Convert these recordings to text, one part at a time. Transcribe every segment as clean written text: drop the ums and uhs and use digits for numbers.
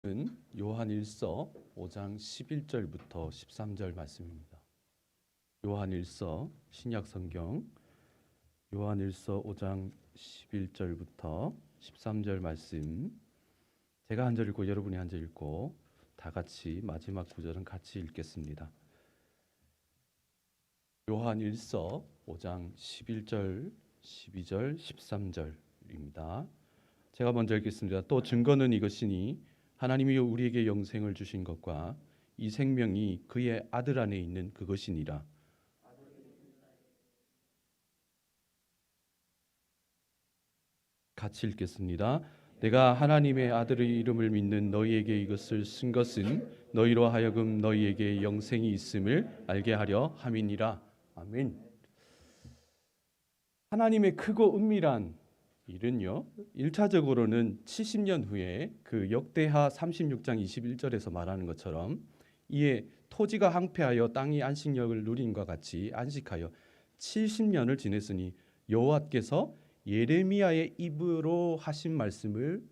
은 요한일서 5장 11절부터 13절 말씀입니다. 요한일서 신약성경 요한일서 5장 11절부터 13절 말씀, 제가 한 절 읽고 여러분이 한 절 읽고 다 같이 마지막 구절은 같이 읽겠습니다. 요한일서 5장 11절, 12절, 13절입니다. 제가 먼저 읽겠습니다. 또 증거는 이것이니 하나님이 우리에게 영생을 주신 것과 이 생명이 그의 아들 안에 있는 그것이니라. 같이 읽겠습니다. 내가 하나님의 아들의 이름을 믿는 너희에게 이것을 쓴 것은 너희로 하여금 너희에게 영생이 있음을 알게 하려 함이니라. 아멘. 하나님의 크고 은밀한 일은요, 1차적으로는 70년 후에 그 역대하 36장 21절에서 말하는 것처럼 이에 토지가 황폐하여 땅이 안식력을 누린과 같이 안식하여 70년을 지냈으니 여호와께서 예레미야의 입으로 하신 말씀을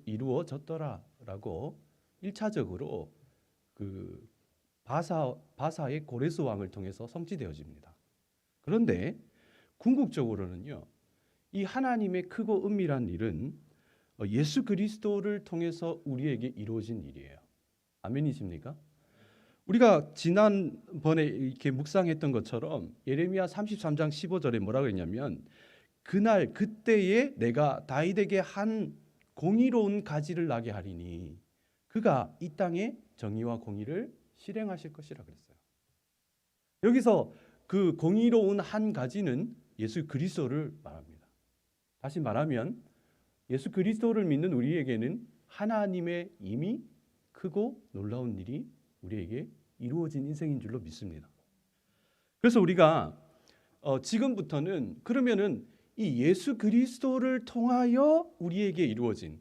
이루어졌더라라고 1차적으로 그 바사의 고레스 왕을 통해서 성취되어집니다. 그런데 궁극적으로는요, 이 하나님의 크고 은밀한 일은 예수 그리스도를 통해서 우리에게 이루어진 일이에요. 아멘이십니까? 우리가 지난번에 이렇게 묵상했던 것처럼 예레미야 33장 15절에 뭐라고 했냐면, 그날 그때에 내가 다윗에게 한 공의로운 가지를 나게 하리니 그가 이 땅에 정의와 공의를 실행하실 것이라 그랬어요. 여기서 그 공의로운 한 가지는 예수 그리스도를 말합니다. 다시 말하면 예수 그리스도를 믿는 우리에게는 하나님의 이미 크고 놀라운 일이 우리에게 이루어진 인생인 줄로 믿습니다. 그래서 우리가 지금부터는 그러면은 이 예수 그리스도를 통하여 우리에게 이루어진,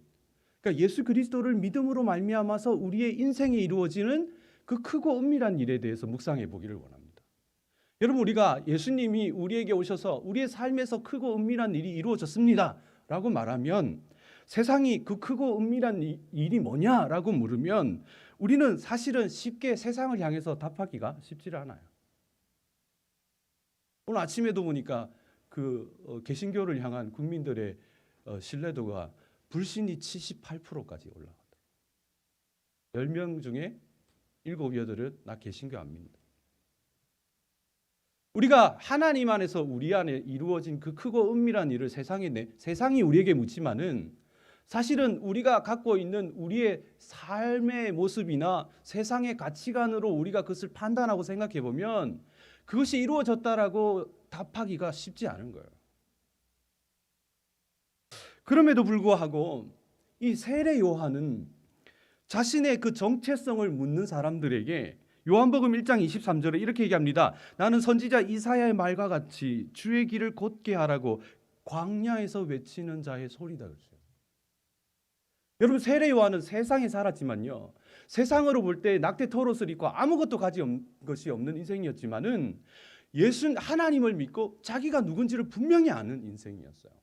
그러니까 예수 그리스도를 믿음으로 말미암아서 우리의 인생에 이루어지는 그 크고 은밀한 일에 대해서 묵상해 보기를 원합니다. 여러분, 우리가 예수님이 우리에게 오셔서 우리의 삶에서 크고 은밀한 일이 이루어졌습니다 라고 말하면, 세상이 그 크고 은밀한 일이 뭐냐라고 물으면 우리는 사실은 쉽게 세상을 향해서 답하기가 쉽지를 않아요. 오늘 아침에도 보니까 그 개신교를 향한 국민들의 신뢰도가 불신이 78%까지 올라갔다. 10명 중에 7, 8은 나 개신교 안 믿는다. 우리가 하나님 안에서 우리 안에 이루어진 그 크고 은밀한 일을 세상이 우리에게 묻지만은, 사실은 우리가 갖고 있는 우리의 삶의 모습이나 세상의 가치관으로 우리가 그것을 판단하고 생각해 보면 그것이 이루어졌다라고 답하기가 쉽지 않은 거예요. 그럼에도 불구하고 이 세례 요한은 자신의 그 정체성을 묻는 사람들에게 요한복음 1장 23절에 이렇게 얘기합니다. 나는 선지자 이사야의 말과 같이 주의 길을 곧게 하라고 광야에서 외치는 자의 소리다 그랬어요. 여러분, 세례 요한은 세상에 살았지만요, 세상으로 볼 때 낙태 털옷을 입고 아무것도 가진 것이 없는 인생이었지만은 하나님을 믿고 자기가 누군지를 분명히 아는 인생이었어요.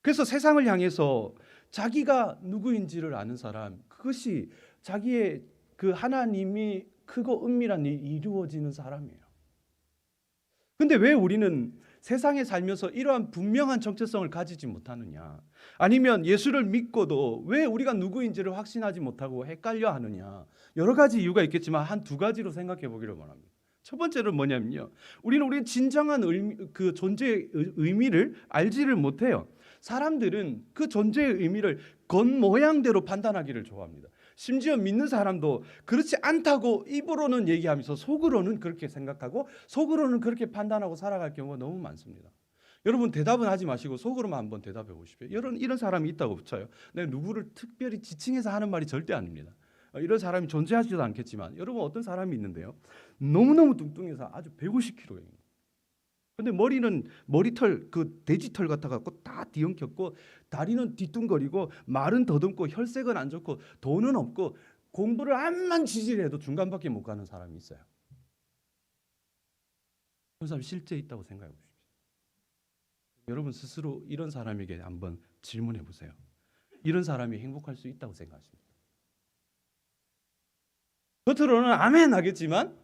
그래서 세상을 향해서 자기가 누구인지를 아는 사람, 그것이 자기의 그 하나님이 크고 은밀한 일이 이루어지는 사람이에요. 근데 왜 우리는 세상에 살면서 이러한 분명한 정체성을 가지지 못하느냐? 아니면 예수를 믿고도 왜 우리가 누구인지를 확신하지 못하고 헷갈려 하느냐? 여러 가지 이유가 있겠지만 한 두 가지로 생각해 보기를 원합니다. 첫 번째는 뭐냐면요, 우리는 우리의 진정한 그 존재의 의미를 알지를 못해요. 사람들은 그 존재의 의미를 겉모양대로 판단하기를 좋아합니다. 심지어 믿는 사람도 그렇지 않다고 입으로는 얘기하면서 속으로는 그렇게 생각하고 속으로는 그렇게 판단하고 살아갈 경우가 너무 많습니다. 여러분, 대답은 하지 마시고 속으로만 한번 대답해 보십시오. 이런 사람이 있다고 쳐요. 내가 누구를 특별히 지칭해서 하는 말이 절대 아닙니다. 이런 사람이 존재하지도 않겠지만, 여러분, 어떤 사람이 있는데요, 너무너무 뚱뚱해서 아주 150kg입니다. 근데 머리는 머리털, 그 돼지털 같아 갖고 다 뒤엉켰고, 다리는 뒤뚱거리고, 말은 더듬고, 혈색은 안 좋고, 돈은 없고, 공부를 암만 지지를 해도 중간밖에 못 가는 사람이 있어요. 그런 사람이 실제 있다고 생각해 보십시오. 여러분 스스로 이런 사람에게 한번 질문해 보세요. 이런 사람이 행복할 수 있다고 생각하십니까? 겉으로는 아멘 하겠지만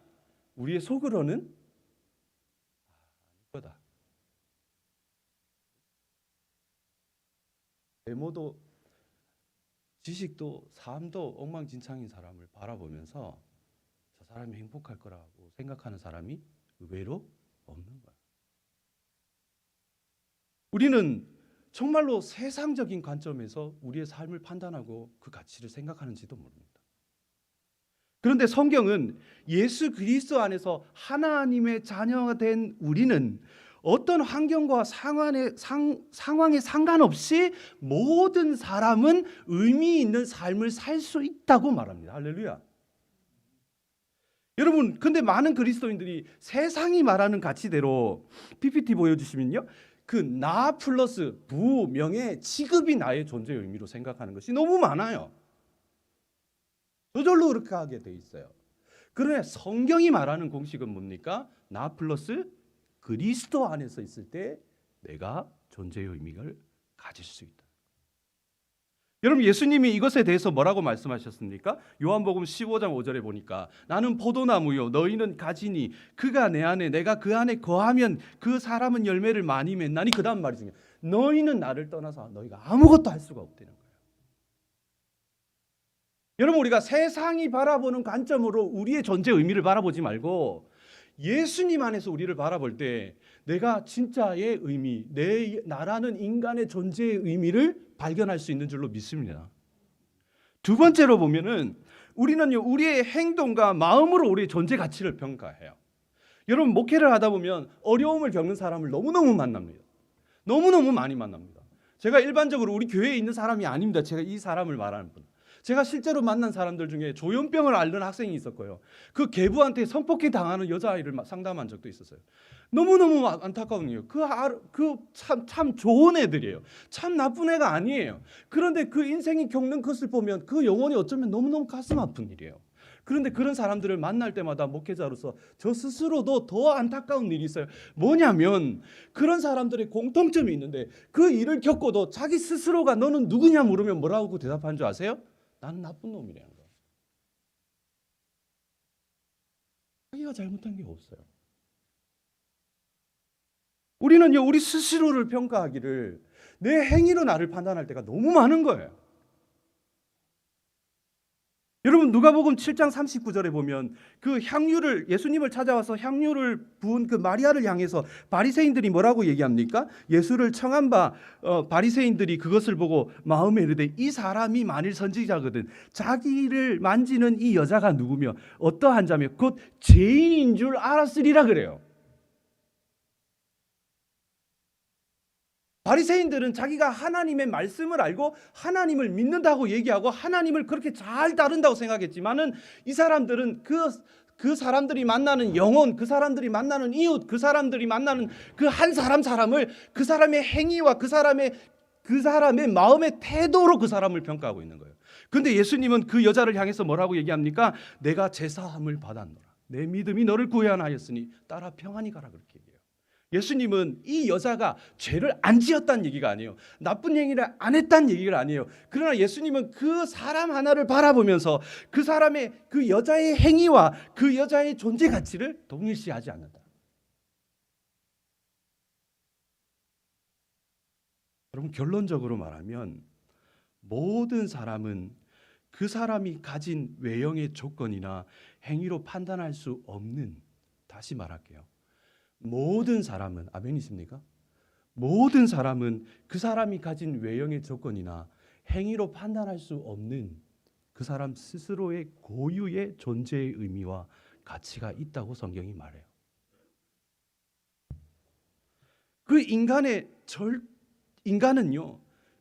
우리의 속으로는 이거다. 외모도 지식도 삶도 엉망진창인 사람을 바라보면서 저 사람이 행복할 거라고 생각하는 사람이 의외로 없는 거야. 우리는 정말로 세상적인 관점에서 우리의 삶을 판단하고 그 가치를 생각하는지도 모릅니다. 그런데 성경은 예수 그리스도 안에서 하나님의 자녀가 된 우리는 어떤 환경과 상황에 상관없이 모든 사람은 의미 있는 삶을 살 수 있다고 말합니다. 할렐루야. 여러분, 근데 많은 그리스도인들이 세상이 말하는 가치대로 PPT 보여주시면요, 그 나 플러스 부, 명예, 직업이 나의 존재의 의미로 생각하는 것이 너무 많아요. 저절로 그렇게 하게 돼 있어요. 그러나 성경이 말하는 공식은 뭡니까? 나 플러스 그리스도 안에서 있을 때 내가 존재의 의미를 가질 수 있다. 여러분, 예수님이 이것에 대해서 뭐라고 말씀하셨습니까? 요한복음 15장 5절에 보니까 나는 포도나무요 너희는 가지니 그가 내 안에 내가 그 안에 거하면 그 사람은 열매를 많이 맺나니, 그 다음 말이 중요해요. 너희는 나를 떠나서 너희가 아무것도 할 수가 없다는 거예요. 여러분, 우리가 세상이 바라보는 관점으로 우리의 존재 의미를 바라보지 말고 예수님 안에서 우리를 바라볼 때 내가 진짜의 의미, 나라는 인간의 존재의 의미를 발견할 수 있는 줄로 믿습니다. 두 번째로 보면은 우리는요, 우리의 행동과 마음으로 우리의 존재 가치를 평가해요. 여러분, 목회를 하다 보면 어려움을 겪는 사람을 너무너무 만납니다. 너무너무 많이 만납니다. 제가 일반적으로 우리 교회에 있는 사람이 아닙니다. 제가 이 사람을 말하는 분. 제가 실제로 만난 사람들 중에 조현병을 앓는 학생이 있었고요. 그 계부한테 성폭행 당하는 여자아이를 상담한 적도 있었어요. 너무너무 안타까운 일이에요. 참 좋은 애들이에요. 참 나쁜 애가 아니에요. 그런데 그 인생이 겪는 것을 보면 그 영혼이 어쩌면 너무너무 가슴 아픈 일이에요. 그런데 그런 사람들을 만날 때마다 목회자로서 저 스스로도 더 안타까운 일이 있어요. 뭐냐면 그런 사람들의 공통점이 있는데 그 일을 겪고도 자기 스스로가 너는 누구냐 물으면 뭐라고 대답한 줄 아세요? 나는 나쁜 놈이라는 거예요. 자기가 잘못한 게 없어요. 우리는요, 우리 스스로를 평가하기를 내 행위로 나를 판단할 때가 너무 많은 거예요. 여러분, 누가복음 7장 39절에 보면 그 향유를, 예수님을 찾아와서 향유를 부은 그 마리아를 향해서 바리새인들이 뭐라고 얘기합니까? 예수를 청한 바 바리새인들이 그것을 보고 마음에 이르되 이 사람이 만일 선지자거든 자기를 만지는 이 여자가 누구며 어떠한 자며 곧 죄인인 줄 알았으리라 그래요. 바리새인들은 자기가 하나님의 말씀을 알고 하나님을 믿는다고 얘기하고 하나님을 그렇게 잘 따른다고 생각했지만은 이 사람들은 그 사람들이 만나는 영혼, 그 사람들이 만나는 이웃, 그 사람들이 만나는 그 한 사람을 그 사람의 행위와 그 사람의 마음의 태도로 그 사람을 평가하고 있는 거예요. 그런데 예수님은 그 여자를 향해서 뭐라고 얘기합니까? 내가 제사함을 받았노라. 내 믿음이 너를 구원하였으니 따라 평안히 가라, 그렇게 얘기해요. 예수님은 이 여자가 죄를 안 지었다는 얘기가 아니에요. 나쁜 행위를 안 했다는 얘기가 아니에요. 그러나 예수님은 그 사람 하나를 바라보면서 그 사람의 그 여자의 행위와 그 여자의 존재 가치를 동일시하지 않는다. 여러분, 결론적으로 말하면 모든 사람은 그 사람이 가진 외형의 조건이나 행위로 판단할 수 없는, 다시 말할게요. 모든 사람은, 아멘이십니까? 모든 사람은 그 사람이 가진 외형의 조건이나 행위로 판단할 수 없는 그 사람 스스로의 고유의 존재의 의미와 가치가 있다고 성경이 말해요. 그 인간은요,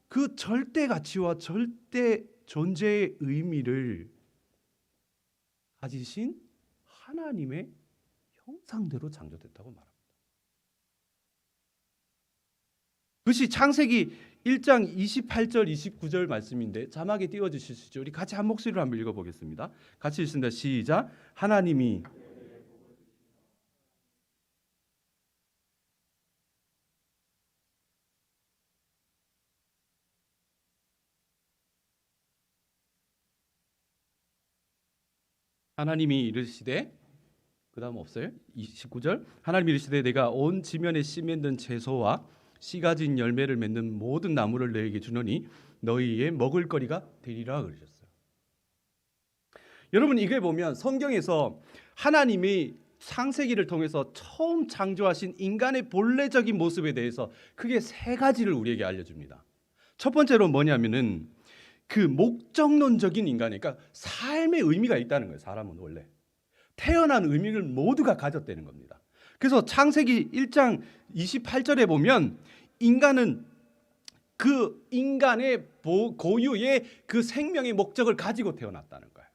그 절대 가치와 절대 존재의 의미를 가지신 하나님의 형상대로 창조됐다고 말합니다. 그것이 창세기 1장 28절 29절 말씀인데 자막에 띄워주실 수 있죠? 우리 같이 한 목소리로 한번 읽어보겠습니다. 같이 읽습니다. 시작. 하나님이 하나님이 이르시되, 그 다음 없어요? 29절, 하나님이 이르시되 내가 온 지면에 씨 맺는 채소와 씨 가진 열매를 맺는 모든 나무를 너에게 주노니 너희의 먹을거리가 되리라 그러셨어요. 여러분, 이게 보면 성경에서 하나님이 창세기를 통해서 처음 창조하신 인간의 본래적인 모습에 대해서 크게 세 가지를 우리에게 알려줍니다. 첫 번째로 뭐냐면은 그 목적론적인 인간이, 그러니까 삶의 의미가 있다는 거예요. 사람은 원래 태어난 의미를 모두가 가졌다는 겁니다. 그래서 창세기 1장 28절에 보면 인간은 그 인간의 고유의 그 생명의 목적을 가지고 태어났다는 거예요.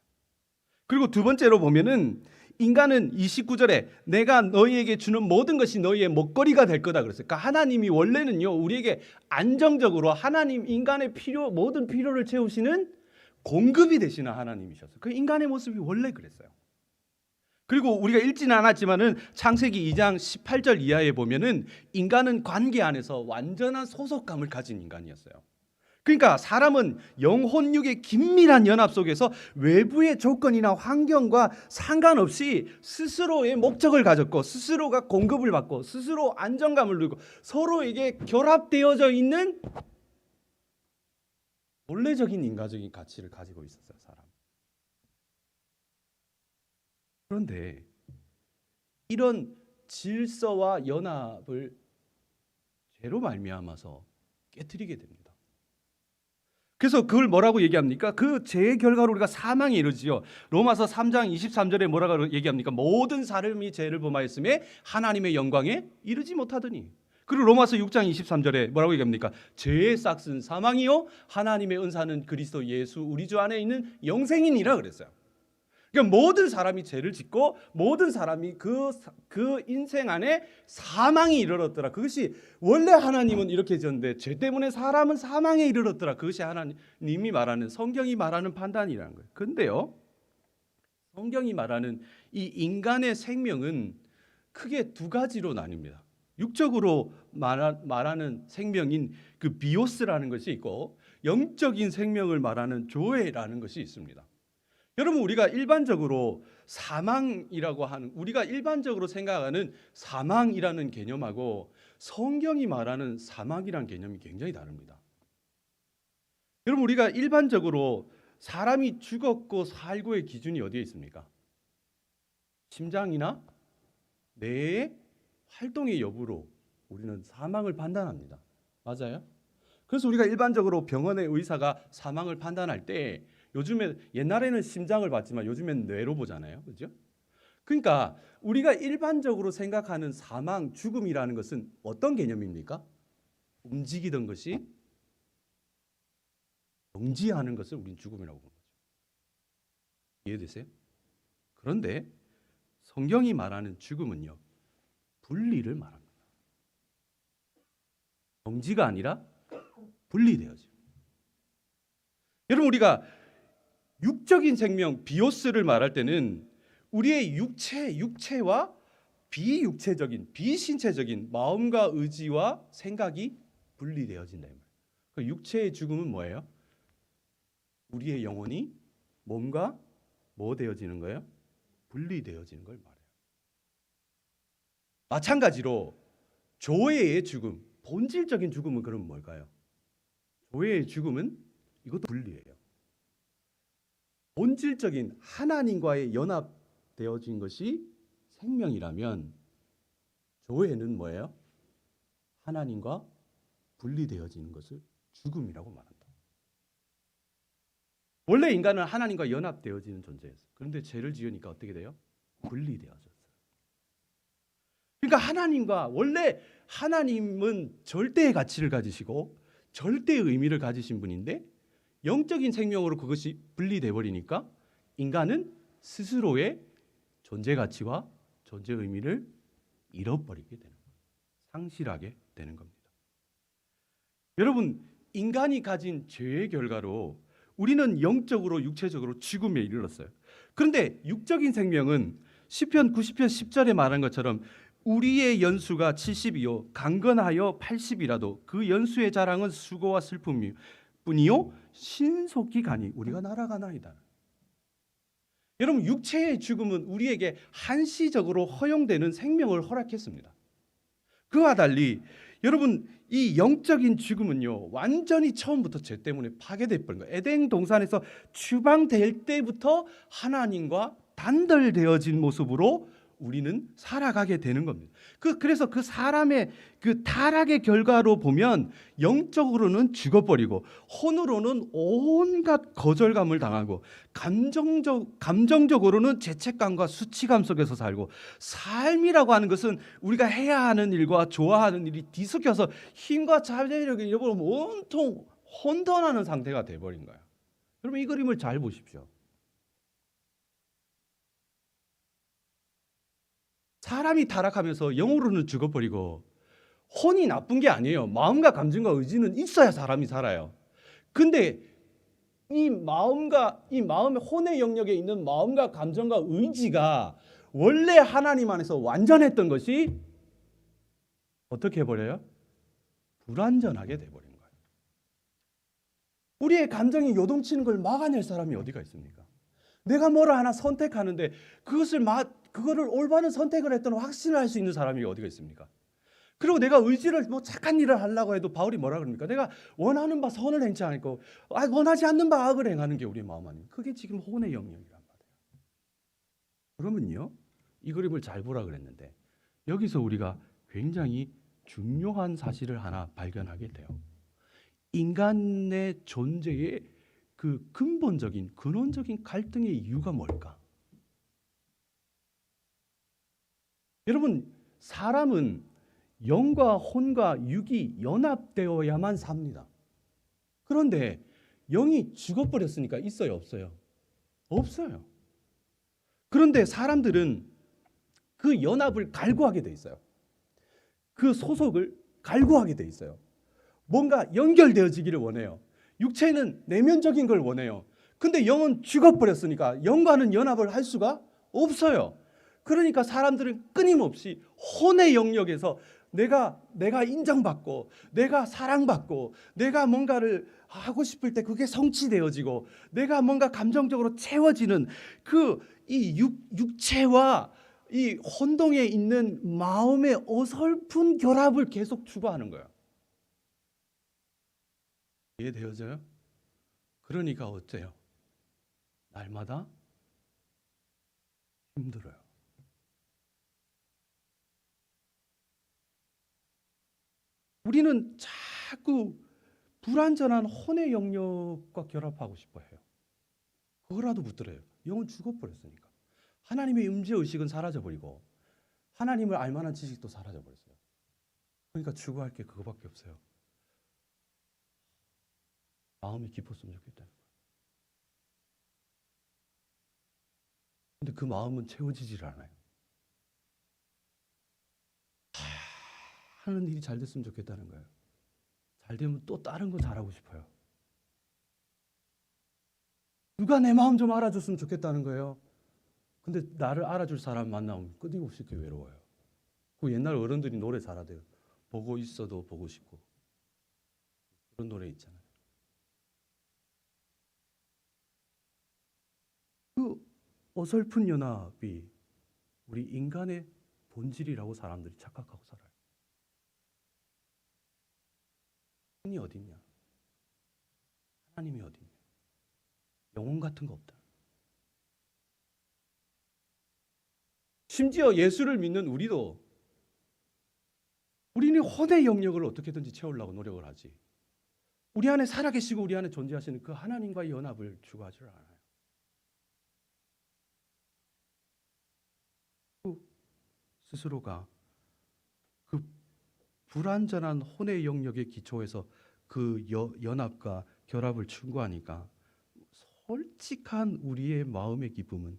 그리고 두 번째로 보면은 인간은 29절에 내가 너희에게 주는 모든 것이 너희의 먹거리가 될 거다 그랬어요. 그러니까 하나님이 원래는요, 우리에게 안정적으로 하나님 인간의 모든 필요를 채우시는 공급이 되시는 하나님이셨어요. 그 인간의 모습이 원래 그랬어요. 그리고 우리가 읽지는 않았지만은 창세기 2장 18절 이하에 보면은 인간은 관계 안에서 완전한 소속감을 가진 인간이었어요. 그러니까 사람은 영혼육의 긴밀한 연합 속에서 외부의 조건이나 환경과 상관없이 스스로의 목적을 가졌고, 스스로가 공급을 받고, 스스로 안정감을 누리고, 서로에게 결합되어져 있는 본래적인 인간적인 가치를 가지고 있었어요, 사람. 그런데 이런 질서와 연합을 죄로 말미암아서 깨트리게 됩니다. 그래서 그걸 뭐라고 얘기합니까? 그 죄의 결과로 우리가 사망에 이르지요. 로마서 3장 23절에 뭐라고 얘기합니까? 모든 사람이 죄를 범하였음에 하나님의 영광에 이르지 못하더니. 그리고 로마서 6장 23절에 뭐라고 얘기합니까? 죄의 싹은 사망이요 하나님의 은사는 그리스도 예수 우리 주 안에 있는 영생이니라 그랬어요. 그러니까 모든 사람이 죄를 짓고 모든 사람이 그 인생 안에 사망이 이르렀더라. 그것이 원래 하나님은 이렇게 지었는데 죄 때문에 사람은 사망에 이르렀더라. 그것이 하나님이 말하는, 성경이 말하는 판단이라는 거예요. 그런데요, 성경이 말하는 이 인간의 생명은 크게 두 가지로 나뉩니다. 육적으로 말하는 생명인 그 비오스라는 것이 있고, 영적인 생명을 말하는 조에라는 것이 있습니다. 여러분, 우리가 일반적으로 사망이라고 하는, 우리가 일반적으로 생각하는 사망이라는 개념하고 성경이 말하는 사망이라는 개념이 굉장히 다릅니다. 여러분, 우리가 일반적으로 사람이 죽었고 살고의 기준이 어디에 있습니까? 심장이나 뇌의 활동의 여부로 우리는 사망을 판단합니다. 맞아요? 그래서 우리가 일반적으로 병원의 의사가 사망을 판단할 때 요즘에, 옛날에는 심장을 봤지만 요즘엔 뇌로 보잖아요. 그렇죠? 그러니까 우리가 일반적으로 생각하는 사망, 죽음이라는 것은 어떤 개념입니까? 움직이던 것이 정지하는 것을 우리는 죽음이라고 보는 거죠. 이해되세요? 그런데 성경이 말하는 죽음은요, 분리를 말합니다. 정지가 아니라 분리되어져. 여러분, 우리가 육적인 생명, 비오스를 말할 때는 우리의 육체와 비육체적인, 비신체적인 마음과 의지와 생각이 분리되어진다. 육체의 죽음은 뭐예요? 우리의 영혼이 몸과 뭐 되어지는 거예요? 분리되어지는 걸 말해요. 마찬가지로 조회의 죽음, 본질적인 죽음은 그럼 뭘까요? 조회의 죽음은 이것도 분리예요. 본질적인 하나님과의 연합되어진 것이 생명이라면 조회는 뭐예요? 하나님과 분리되어지는 것을 죽음이라고 말한다. 원래 인간은 하나님과 연합되어지는 존재였어요. 그런데 죄를 지으니까 어떻게 돼요? 분리되어졌어요. 그러니까 원래 하나님은 절대의 가치를 가지시고 절대의 의미를 가지신 분인데, 영적인 생명으로 그것이 분리돼 버리니까 인간은 스스로의 존재 가치와 존재 의미를 잃어버리게 되는 거예요. 상실하게 되는 겁니다. 여러분, 인간이 가진 죄의 결과로 우리는 영적으로 육체적으로 죽음에 이르렀어요. 그런데 육적인 생명은 시편 90편 10절에 말한 것처럼 우리의 연수가 70이요 강건하여 80이라도 그 연수의 자랑은 수고와 슬픔이요 뿐이요 신속히 가니 우리가 날아가나이다. 여러분, 육체의 죽음은 우리에게 한시적으로 허용되는 생명을 허락했습니다. 그와 달리 여러분, 이 영적인 죽음은요, 완전히 처음부터 죄 때문에 파괴돼 버린 거예요. 에덴 동산에서 추방될 때부터 하나님과 단절되어진 모습으로 우리는 살아가게 되는 겁니다. 그래서 그 사람의 그 타락의 결과로 보면 영적으로는 죽어버리고 혼으로는 온갖 거절감을 당하고 감정적으로는 죄책감과 수치감 속에서 살고, 삶이라고 하는 것은 우리가 해야 하는 일과 좋아하는 일이 뒤섞여서 힘과 자제력이 여러분 온통 혼돈하는 상태가 돼버린 거예요. 여러분, 이 그림을 잘 보십시오. 사람이 타락하면서 영으로는 죽어버리고, 혼이 나쁜 게 아니에요. 마음과 감정과 의지는 있어야 사람이 살아요. 근데 이 마음의 혼의 영역에 있는 마음과 감정과 의지가 원래 하나님 안에서 완전했던 것이 어떻게 해버려요? 불완전하게 돼버린 거예요. 우리의 감정이 요동치는 걸 막아낼 사람이 어디가 있습니까? 내가 뭐를 하나 선택하는데 그거를 올바른 선택을 했던 확신을 할 수 있는 사람이 어디가 있습니까? 그리고 내가 의지를 착한 일을 하려고 해도 바울이 뭐라 그럽니까? 내가 원하는 바 선을 행치 않고 원하지 않는 바 악을 행하는 게 우리의 마음 아닙니까? 그게 지금 혼의 영역이란 말이에요. 그러면요, 이 그림을 잘 보라 그랬는데 여기서 우리가 굉장히 중요한 사실을 하나 발견하게 돼요. 인간의 존재의 그 근본적인 근원적인 갈등의 이유가 뭘까? 여러분, 사람은 영과 혼과 육이 연합되어야만 삽니다. 그런데 영이 죽어버렸으니까 있어요, 없어요? 없어요. 그런데 사람들은 그 연합을 갈구하게 돼 있어요. 그 소속을 갈구하게 돼 있어요. 뭔가 연결되어지기를 원해요. 육체는 내면적인 걸 원해요. 근데 영은 죽어버렸으니까 영과는 연합을 할 수가 없어요. 그러니까 사람들은 끊임없이 혼의 영역에서 내가 인정받고, 내가 사랑받고, 내가 뭔가를 하고 싶을 때 그게 성취되어지고, 내가 뭔가 감정적으로 채워지는 이 육체와 이 혼동에 있는 마음의 어설픈 결합을 계속 추구하는 거예요. 이해되어져요? 그러니까 어때요? 날마다 힘들어요. 우리는 자꾸 불완전한 혼의 영역과 결합하고 싶어 해요. 그거라도 붙들어요. 영은 죽어버렸으니까. 하나님의 임재의식은 사라져버리고 하나님을 알만한 지식도 사라져버렸어요. 그러니까 추구할 게 그거밖에 없어요. 마음이 깊었으면 좋겠다는 거예요. 근데 그 마음은 채워지질 않아요. 하는 일이 잘 됐으면 좋겠다는 거예요. 잘 되면 또 다른 거 잘하고 싶어요. 누가 내 마음 좀 알아줬으면 좋겠다는 거예요. 근데 나를 알아줄 사람 만나면 끊임없이 외로워요. 그 옛날 어른들이 노래 잘하대요. 보고 있어도 보고 싶고. 그런 노래 있잖아요. 그 어설픈 연합이 우리 인간의 본질이라고 사람들이 착각하고 살아요. 신이 어딨냐? 하나님이 어딨냐? 영혼 같은 거 없다. 심지어 예수를 믿는 우리는 혼의 영역을 어떻게든지 채우려고 노력을 하지. 우리 안에 살아계시고 우리 안에 존재하시는 그 하나님과의 연합을 추구하지 않아요. 스스로가 그 불완전한 혼의 영역의 기초에서 그 연합과 결합을 추구하니까 솔직한 우리의 마음의 기쁨은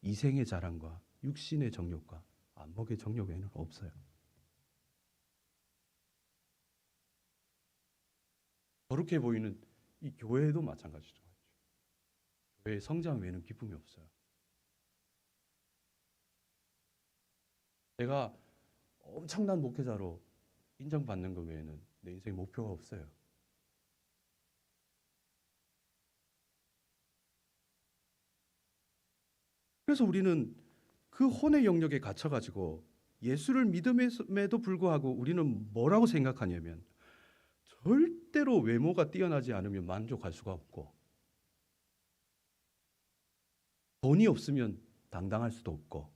이생의 자랑과 육신의 정욕과 안목의 정욕 외에는 없어요. 거룩해 보이는 이 교회도 마찬가지죠. 교회의 성장 외에는 기쁨이 없어요. 내가 엄청난 목회자로 인정받는 것 외에는 내 인생에 목표가 없어요. 그래서 우리는 그 혼의 영역에 갇혀가지고 예수를 믿음에도 불구하고 우리는 뭐라고 생각하냐면 절대로 외모가 뛰어나지 않으면 만족할 수가 없고 돈이 없으면 당당할 수도 없고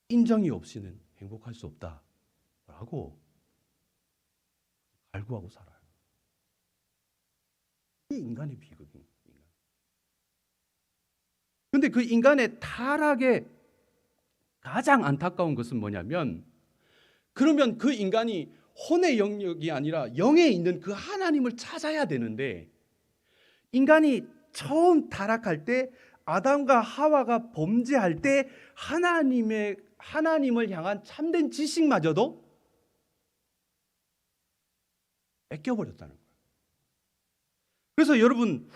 인정이 없이는 행복할 수 없다라고 갈구하고 살아요. 이게 인간의 비극입니다. 근데 그 인간의 타락의 가장 안타까운 것은 뭐냐면 그러면 그 인간이 혼의 영역이 아니라 영에 있는 그 하나님을 찾아야 되는데 인간이 처음 타락할 때 아담과 하와가 범죄할 때 하나님을 향한 참된 지식마저도 뺏겨버렸다는 거예요. 그래서 여러분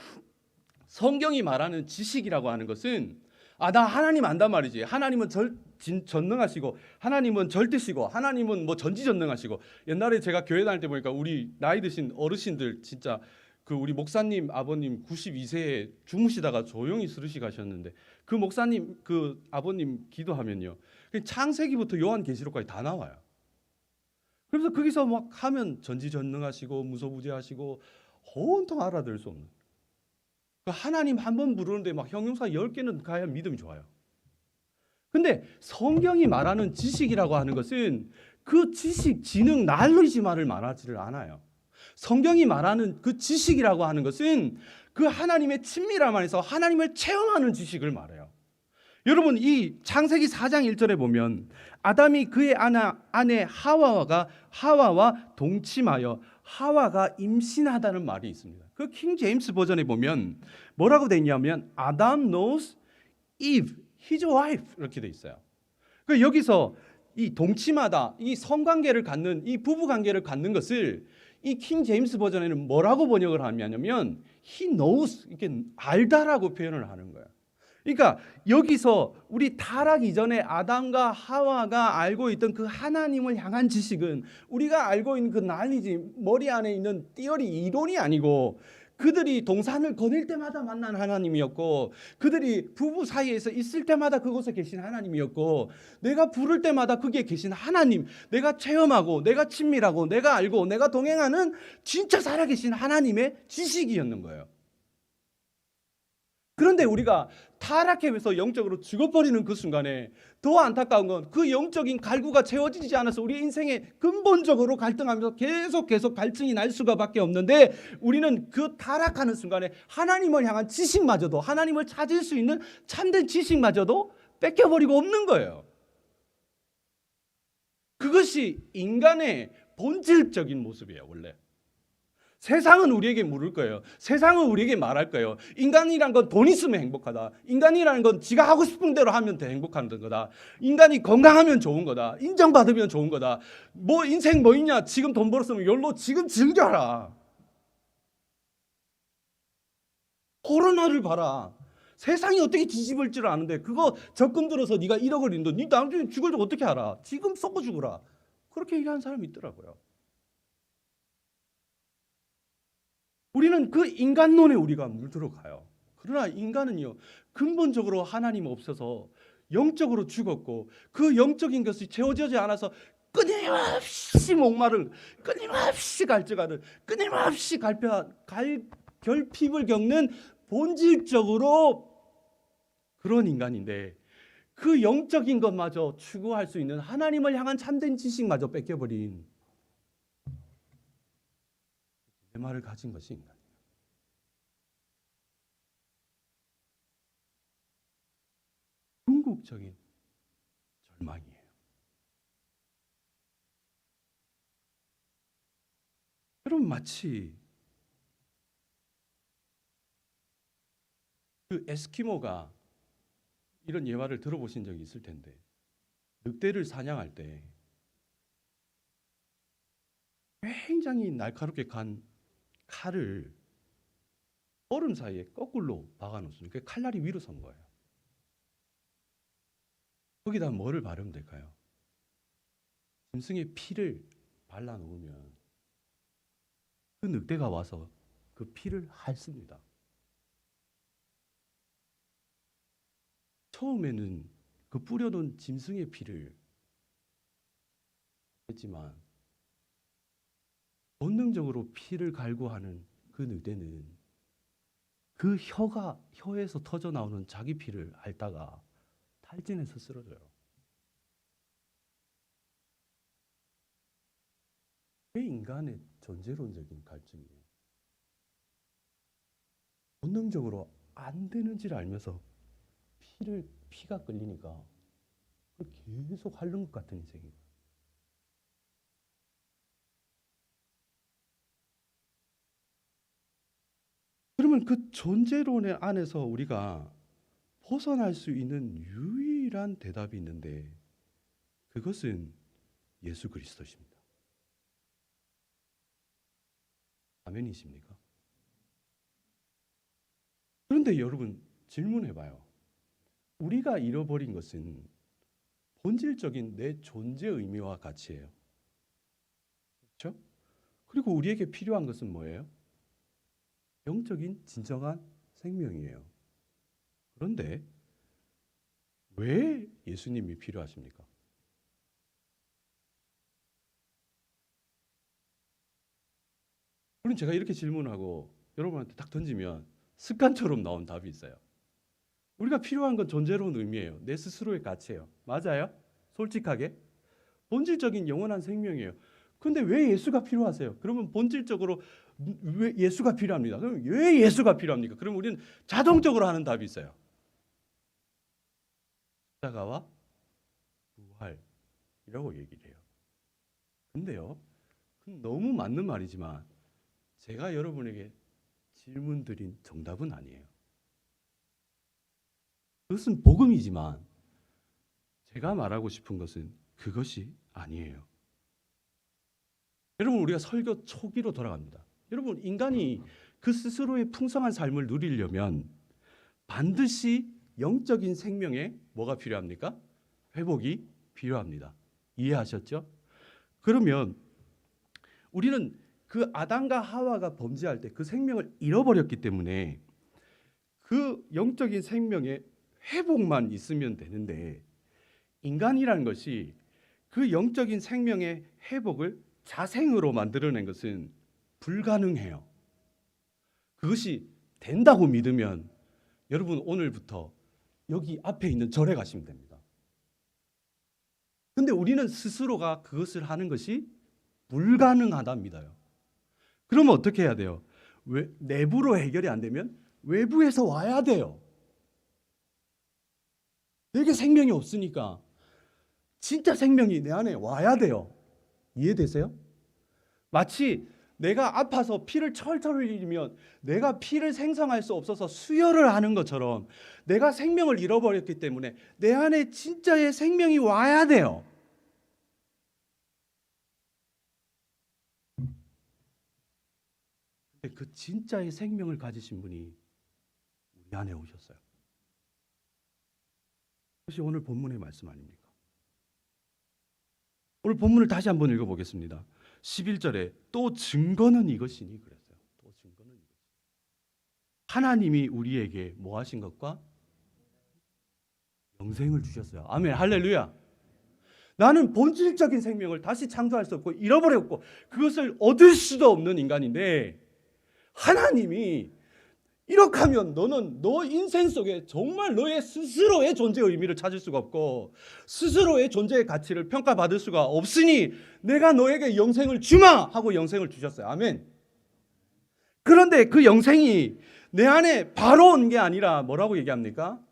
성경이 말하는 지식이라고 하는 것은 나 하나님 안단 말이지. 하나님은 전능하시고 하나님은 절대시고 하나님은 뭐 전지전능하시고. 옛날에 제가 교회 다닐 때 보니까 우리 나이 드신 어르신들 진짜 그 우리 목사님 아버님 92세에 주무시다가 조용히 스르시 가셨는데 그 목사님 그 아버님 기도하면요 창세기부터 요한계시록까지 다 나와요. 그래서 거기서 막 하면 전지전능하시고 무소부재하시고 온통 알아들을 수 없는 하나님 한 번 부르는데 막 형용사 10개는 가야 믿음이 좋아요. 근데 성경이 말하는 지식이라고 하는 것은 그 지식, 지능, 날리지만을 말하지를 않아요. 성경이 말하는 그 지식이라고 하는 것은 그 하나님의 친밀함 안에서 하나님을 체험하는 지식을 말해요. 여러분 이 창세기 4장 1절에 보면 아담이 그의 아내 하와와 동침하여 하와가 임신하다는 말이 있습니다. 그 킹 제임스 버전에 보면 뭐라고 돼 있냐면 Adam knows Eve, his wife 이렇게 돼 있어요. 그 여기서 이 동침하다, 이 성관계를 갖는 이 부부 관계를 갖는 것을 이 킹 제임스 버전에는 뭐라고 번역을 하냐면 he knows 이렇게 알다라고 표현을 하는 거예요. 그러니까 여기서 우리 타락 이전에 아담과 하와가 알고 있던 그 하나님을 향한 지식은 우리가 알고 있는 그 난리지 머리 안에 있는 띠어리 이론이 아니고 그들이 동산을 거닐 때마다 만난 하나님이었고 그들이 부부 사이에서 있을 때마다 그곳에 계신 하나님이었고 내가 부를 때마다 거기에 계신 하나님, 내가 체험하고 내가 친밀하고 내가 알고 내가 동행하는 진짜 살아계신 하나님의 지식이었는 거예요. 그런데 우리가 타락해서 영적으로 죽어버리는 그 순간에 더 안타까운 건 그 영적인 갈구가 채워지지 않아서 우리 인생에 근본적으로 갈등하면서 계속 갈증이 날 수밖에 없는데 우리는 그 타락하는 순간에 하나님을 향한 지식마저도 하나님을 찾을 수 있는 참된 지식마저도 뺏겨버리고 없는 거예요. 그것이 인간의 본질적인 모습이에요. 원래 세상은 우리에게 물을 거예요. 세상은 우리에게 말할 거예요. 인간이란 건 돈 있으면 행복하다. 인간이라는 건 지가 하고 싶은 대로 하면 더 행복한 거다. 인간이 건강하면 좋은 거다. 인정받으면 좋은 거다. 뭐 인생 뭐 있냐? 지금 돈 벌었으면 열로 지금 즐겨라. 코로나를 봐라. 세상이 어떻게 뒤집을 줄 아는데 그거 적금 들어서 네가 1억을 잃는데 네 나중에 죽을 줄 어떻게 알아? 지금 썩어 죽어라. 그렇게 얘기하는 사람이 있더라고요. 우리는 그 인간론에 우리가 물들어가요. 그러나 인간은요 근본적으로 하나님 없어서 영적으로 죽었고 그 영적인 것이 채워지지 않아서 끊임없이 목마른 끊임없이 갈증하는 끊임없이 결핍을 겪는 본질적으로 그런 인간인데 그 영적인 것마저 추구할 수 있는 하나님을 향한 참된 지식마저 뺏겨버린 내 말을 가진 것이 인간이에요. 궁극적인 절망이에요. 여러분 마치 그 에스키모가 이런 예화를 들어보신 적이 있을 텐데 늑대를 사냥할 때 굉장히 날카롭게 간 칼을 얼음 사이에 거꾸로 박아놓습니다. 그 칼날이 위로 선 거예요. 거기다 뭐를 바르면 될까요? 짐승의 피를 발라놓으면 그 늑대가 와서 그 피를 핥습니다. 처음에는 그 뿌려놓은 짐승의 피를 했지만 본능적으로 피를 갈구하는 그 늑대는 그 혀에서 터져 나오는 자기 피를 앓다가 탈진해서 쓰러져요. 왜 인간의 존재론적인 갈증이에요? 본능적으로 안 되는지를 알면서 피가 끌리니까 계속 핥는 것 같은 인생이에요. 그러면 그 존재론의 안에서 우리가 벗어날 수 있는 유일한 대답이 있는데 그것은 예수 그리스도십니다. 아멘이십니까? 그런데 여러분 질문해봐요. 우리가 잃어버린 것은 본질적인 내 존재 의미와 가치예요. 그렇죠? 그리고 우리에게 필요한 것은 뭐예요? 영적인 진정한 생명이에요. 그런데 왜 예수님이 필요하십니까? 그럼 제가 이렇게 질문하고 여러분한테 딱 던지면 습관처럼 나온 답이 있어요. 우리가 필요한 건 존재로운 의미예요. 내 스스로의 가치예요. 맞아요? 솔직하게 본질적인 영원한 생명이에요. 근데 왜 예수가 필요하세요? 그러면 본질적으로 왜 예수가 필요합니다. 그럼 왜 예수가 필요합니까? 그럼 우리는 자동적으로 하는 답이 있어요. 십자가와 부활이라고 얘기를 해요. 근데요, 너무 맞는 말이지만 제가 여러분에게 질문 드린 정답은 아니에요. 그것은 복음이지만 제가 말하고 싶은 것은 그것이 아니에요. 여러분, 우리가 설교 초기로 돌아갑니다. 여러분, 인간이 그 스스로의 풍성한 삶을 누리려면 반드시 영적인 생명에 뭐가 필요합니까? 회복이 필요합니다. 이해하셨죠? 그러면 우리는 그 아담과 하와가 범죄할 때 그 생명을 잃어버렸기 때문에 그 영적인 생명의 회복만 있으면 되는데 인간이라는 것이 그 영적인 생명의 회복을 자생으로 만들어낸 것은 불가능해요. 그것이 된다고 믿으면 여러분 오늘부터 여기 앞에 있는 절에 가시면 됩니다. 근데 우리는 스스로가 그것을 하는 것이 불가능하다 믿어요. 그러면 어떻게 해야 돼요? 내부로 해결이 안 되면 외부에서 와야 돼요. 내게 생명이 없으니까 진짜 생명이 내 안에 와야 돼요. 이해되세요? 마치 내가 아파서 피를 철철 흘리면 내가 피를 생성할 수 없어서 수혈을 하는 것처럼 내가 생명을 잃어버렸기 때문에 내 안에 진짜의 생명이 와야 돼요. 근데 그 진짜의 생명을 가지신 분이 우리 안에 오셨어요. 그것이 오늘 본문의 말씀 아닙니까? 오늘 본문을 다시 한번 읽어보겠습니다. 11절에 또 증거는 이것이니 그랬어요. 또 증거는 이것이니. 하나님이 우리에게 뭐 하신 것과 영생을 주셨어요. 아멘, 할렐루야. 나는 본질적인 생명을 다시 창조할 수 없고 잃어버렸고 그것을 얻을 수도 없는 인간인데 하나님이 이렇게 하면 너는 너 인생 속에 정말 너의 스스로의 존재의 의미를 찾을 수가 없고 스스로의 존재의 가치를 평가받을 수가 없으니 내가 너에게 영생을 주마 하고 영생을 주셨어요. 아멘. 그런데 그 영생이 내 안에 바로 온 게 아니라 뭐라고 얘기합니까?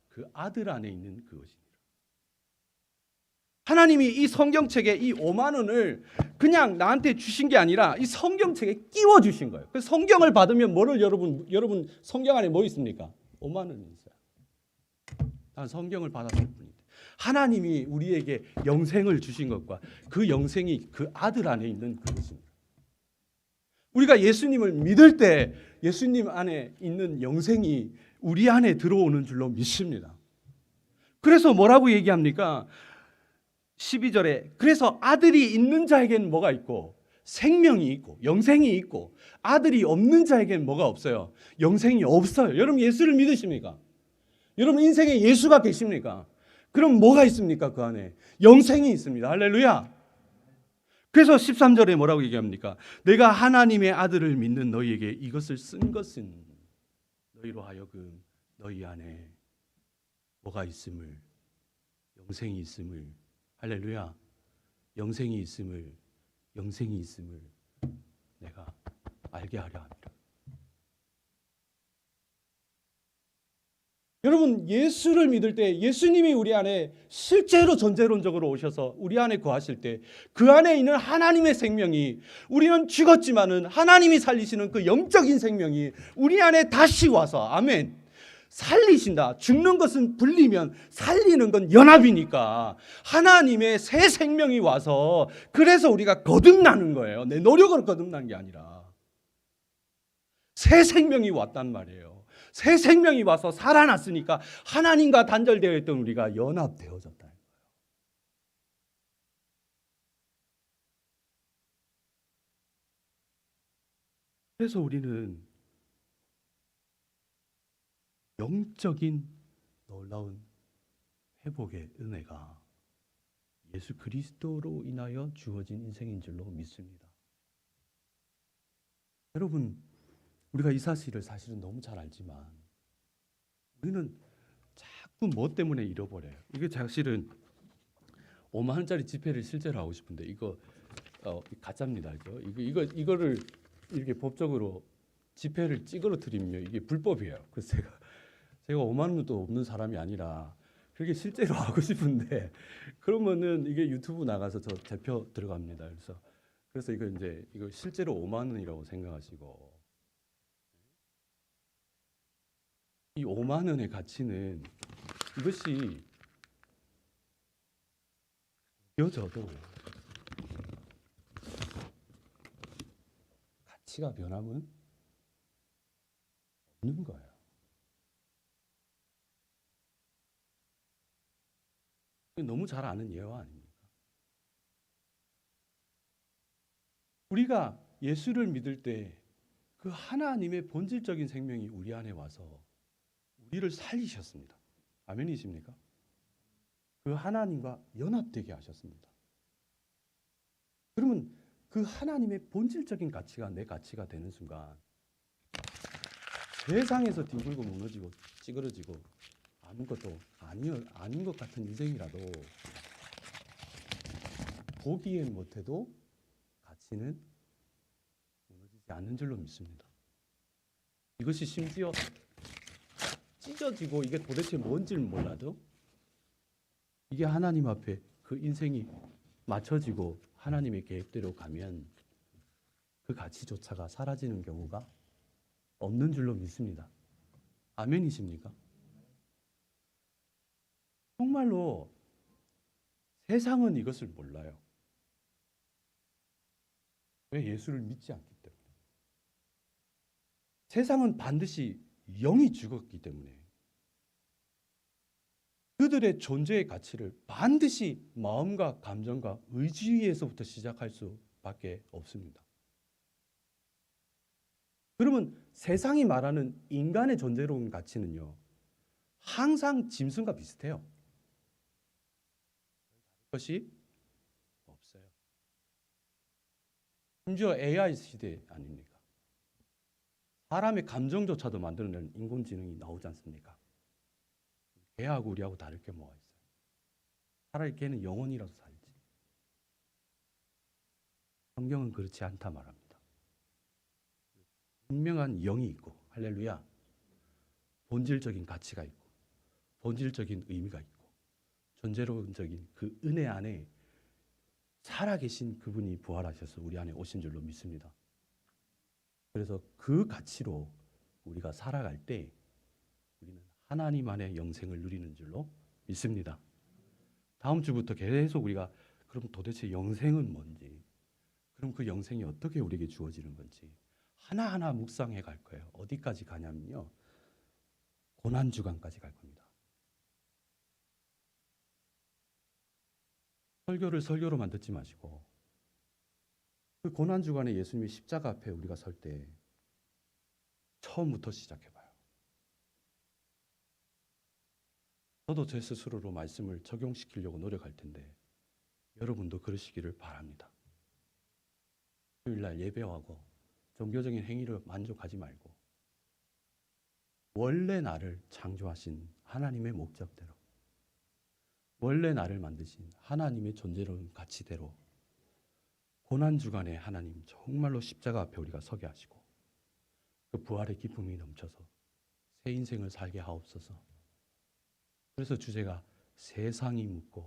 그 아들 안에 있는 그것입니다. 하나님이 이 성경책에 이 5만 원을 그냥 나한테 주신 게 아니라 이 성경책에 끼워 주신 거예요. 그 성경을 받으면 뭐를 여러분 성경 안에 뭐 있습니까? 5만 원이 있어요. 난 성경을 받았을 뿐인데 하나님이 우리에게 영생을 주신 것과 그 영생이 그 아들 안에 있는 그것입니다. 우리가 예수님을 믿을 때 예수님 안에 있는 영생이 우리 안에 들어오는 줄로 믿습니다. 그래서 뭐라고 얘기합니까? 12절에 그래서 아들이 있는 자에게는 뭐가 있고 생명이 있고 영생이 있고 아들이 없는 자에게는 뭐가 없어요? 영생이 없어요. 여러분 예수를 믿으십니까? 여러분 인생에 예수가 계십니까? 그럼 뭐가 있습니까? 그 안에 영생이 있습니다. 할렐루야. 그래서 13절에 뭐라고 얘기합니까? 내가 하나님의 아들을 믿는 너희에게 이것을 쓴 것은 너희로 하여금 너희 안에 뭐가 있음을, 영생이 있음을, 할렐루야, 영생이 있음을 내가 알게 하려 합니다. 여러분 예수를 믿을 때 예수님이 우리 안에 실제로 전제론적으로 오셔서 우리 안에 거하실 때 그 안에 있는 하나님의 생명이, 우리는 죽었지만은 하나님이 살리시는 그 영적인 생명이 우리 안에 다시 와서, 아멘, 살리신다. 죽는 것은 분리면 살리는 건 연합이니까 하나님의 새 생명이 와서, 그래서 우리가 거듭나는 거예요. 내 노력으로 거듭난 게 아니라 새 생명이 왔단 말이에요. 새 생명이 와서 살아났으니까 하나님과 단절되어 있던 우리가 연합되어졌다. 그래서 우리는 영적인 놀라운 회복의 은혜가 예수 그리스도로 인하여 주어진 인생인 줄로 믿습니다. 여러분, 우리가 이 사실을 사실은 너무 잘 알지만 우리는 자꾸 뭐 때문에 잃어버려요. 이게 사실은 5만 원짜리 지폐를 실제로 하고 싶은데 이거 가짜입니다. 이거를 이렇게 법적으로 지폐를 찌그러뜨리면 이게 불법이에요. 그래서 제가 5만 원도 없는 사람이 아니라 그렇게 실제로 하고 싶은데, 그러면은 이게 유튜브 나가서 저 대표 들어갑니다. 그래서 이거 실제로 5만 원이라고 생각하시고, 이 5만 원의 가치는 이것이 여져도 가치가 변함은 없는 거예요. 너무 잘 아는 예화 아닙니까? 우리가 예수를 믿을 때 그 하나님의 본질적인 생명이 우리 안에 와서 우리를 살리셨습니다. 아멘이십니까? 그 하나님과 연합되게 하셨습니다. 그러면 그 하나님의 본질적인 가치가 내 가치가 되는 순간 세상에서 뒹굴고 무너지고 찌그러지고 아무것도 아닌 것 같은 인생이라도 보기엔 못해도 가치는 무너지지 않는 줄로 믿습니다. 이것이 심지어 찢어지고 이게 도대체 뭔지를 몰라도 이게 하나님 앞에 그 인생이 맞춰지고 하나님의 계획대로 가면 그 가치조차가 사라지는 경우가 없는 줄로 믿습니다. 아멘이십니까? 정말로 세상은 이것을 몰라요. 왜? 예수를 믿지 않기 때문에. 세상은 반드시 영이 죽었기 때문에 그들의 존재의 가치를 반드시 마음과 감정과 의지에서부터 시작할 수밖에 없습니다. 그러면 세상이 말하는 인간의 존재로운 가치는요, 항상 짐승과 비슷해요. 것이 없어요. 심지어 AI 시대 아닙니까? 사람의 감정조차도 만들어내는 인공지능이 나오지 않습니까? 걔하고 우리하고 다를 게 뭐가 있어요? 차라리 걔는 영혼이라도 살지. 성경은 그렇지 않다 말합니다. 분명한 영이 있고, 할렐루야, 본질적인 가치가 있고 본질적인 의미가 있고 존재론적인 그 은혜 안에 살아계신 그분이 부활하셔서 우리 안에 오신 줄로 믿습니다. 그래서 그 가치로 우리가 살아갈 때 우리는 하나님 안의 영생을 누리는 줄로 믿습니다. 다음 주부터 계속 우리가 그럼 도대체 영생은 뭔지, 그럼 그 영생이 어떻게 우리에게 주어지는 건지 하나하나 묵상해 갈 거예요. 어디까지 가냐면요, 고난주간까지 갈 겁니다. 설교를 설교로만 듣지 마시고 그 고난주간에 예수님이 십자가 앞에 우리가 설 때 처음부터 시작해봐요. 저도 제 스스로로 말씀을 적용시키려고 노력할 텐데 여러분도 그러시기를 바랍니다. 주일날 예배하고 종교적인 행위를 만족하지 말고 원래 나를 창조하신 하나님의 목적대로, 원래 나를 만드신 하나님의 존재로운 가치대로 고난주간에 하나님 정말로 십자가 앞에 우리가 서게 하시고 그 부활의 기쁨이 넘쳐서 새 인생을 살게 하옵소서. 그래서 주제가 세상이 묻고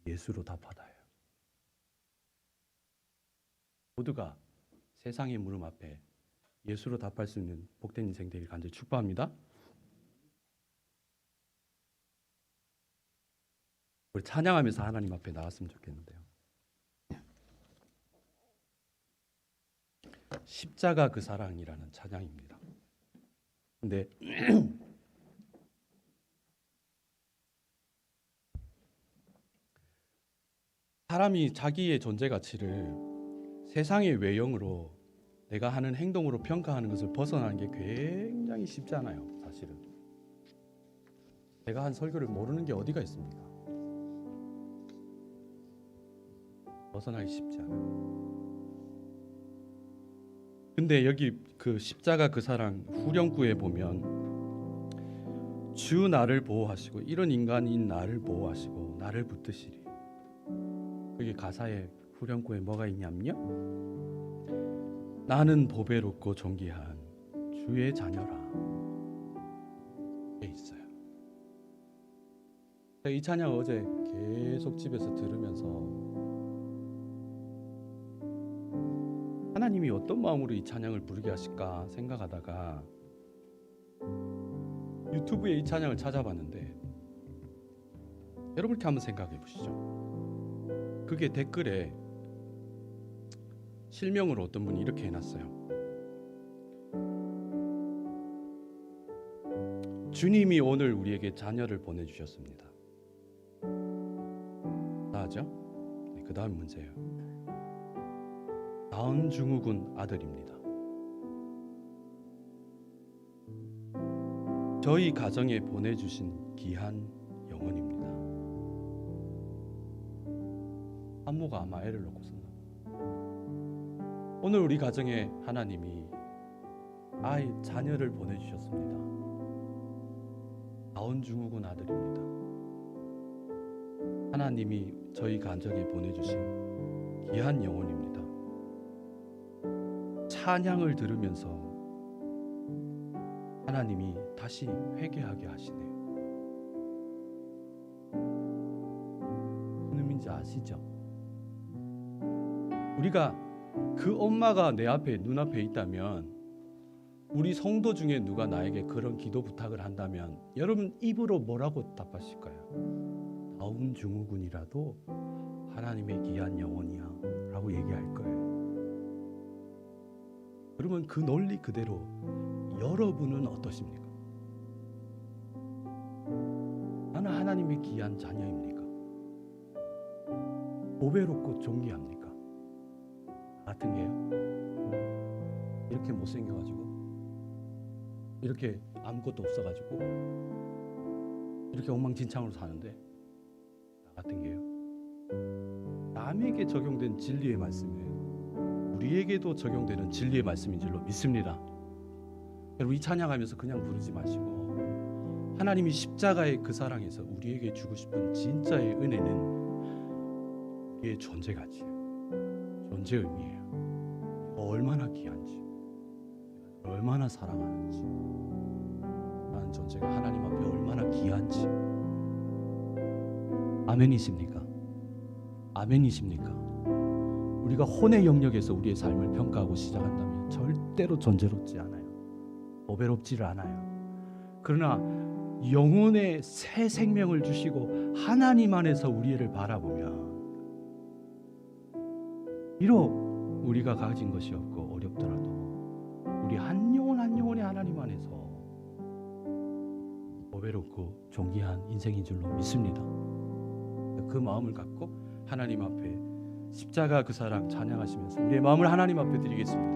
예수로 답하다예요. 모두가 세상의 물음 앞에 예수로 답할 수 있는 복된 인생 되길 간절히 축복합니다. 우리 찬양하면서 하나님 앞에 나왔으면 좋겠는데요. 십자가 그 사랑이라는 찬양입니다. 근데 사람이 자기의 존재 가치를 세상의 외형으로 내가 하는 행동으로 평가하는 것을 벗어나는 게 굉장히 쉽지 않아요. 사실은 제가 한 설교를 모르는 게 어디가 있습니까? 벗어나기 쉽지 않아요. 근데 여기 그 십자가 그 사랑 후렴구에 보면 주 나를 보호하시고 이런 인간인 나를 보호하시고 나를 붙드시리. 그게 가사의 후렴구에 뭐가 있냐면요, 나는 보배롭고 존귀한 주의 자녀라 에 있어요. 이 찬양 어제 계속 집에서 들으면서 하나님이 어떤 마음으로 이 찬양을 부르게 하실까 생각하다가 유튜브에 이 찬양을 찾아봤는데 여러분 이렇게 한번 생각해 보시죠. 그게 댓글에 실명으로 어떤 분이 이렇게 해놨어요. 주님이 오늘 우리에게 자녀를 보내주셨습니다. 나죠? 네, 그 다음 문제예요. 다운 증후군 아들입니다. 저희 가정에 보내주신 귀한 영혼입니다. 한모가 아마 애를 놓고 썼나. 오늘 우리 가정에 하나님이 자녀를 보내주셨습니다. 다운 증후군 아들입니다. 하나님이 저희 가정에 보내주신 귀한 영혼입니다. 찬양을 들으면서 하나님이 다시 회개하게 하시네요. 무슨 의미인지 아시죠? 우리가 그 엄마가 내 앞에 눈앞에 있다면, 우리 성도 중에 누가 나에게 그런 기도 부탁을 한다면 여러분 입으로 뭐라고 답하실까요? 다운 증후군이라도 하나님의 귀한 영혼이야 라고 얘기할 거예요. 그러면 그 논리 그대로 여러분은 어떠십니까? 나는 하나님의 귀한 자녀입니까? 보배롭고 존귀합니까? 같은 게요. 이렇게 못생겨가지고, 이렇게 아무것도 없어가지고, 이렇게 엉망진창으로 사는데 나 같은 게요. 남에게 적용된 진리의 말씀에 우리에게도 적용되는 진리의 말씀인 줄로 믿습니다. 여러분 이 찬양하면서 그냥 부르지 마시고 하나님이 십자가의 그 사랑에서 우리에게 주고 싶은 진짜의 은혜는 우리의 존재 가치예요. 존재 의미예요. 얼마나 귀한지, 얼마나 사랑하는지, 나는 존재가 하나님 앞에 얼마나 귀한지. 아멘이십니까? 아멘이십니까? 우리가 혼의 영역에서 우리의 삶을 평가하고 시작한다면 절대로 존재롭지 않아요. 보배롭지를 않아요. 그러나 영혼의 새 생명을 주시고 하나님 안에서 우리를 바라보면 비록 우리가 가진 것이 없고 어렵더라도 우리 한 영혼 한 영혼의 하나님 안에서 보배롭고 존귀한 인생인 줄로 믿습니다. 그 마음을 갖고 하나님 앞에 십자가 그 사랑 찬양하시면서 우리의 마음을 하나님 앞에 드리겠습니다.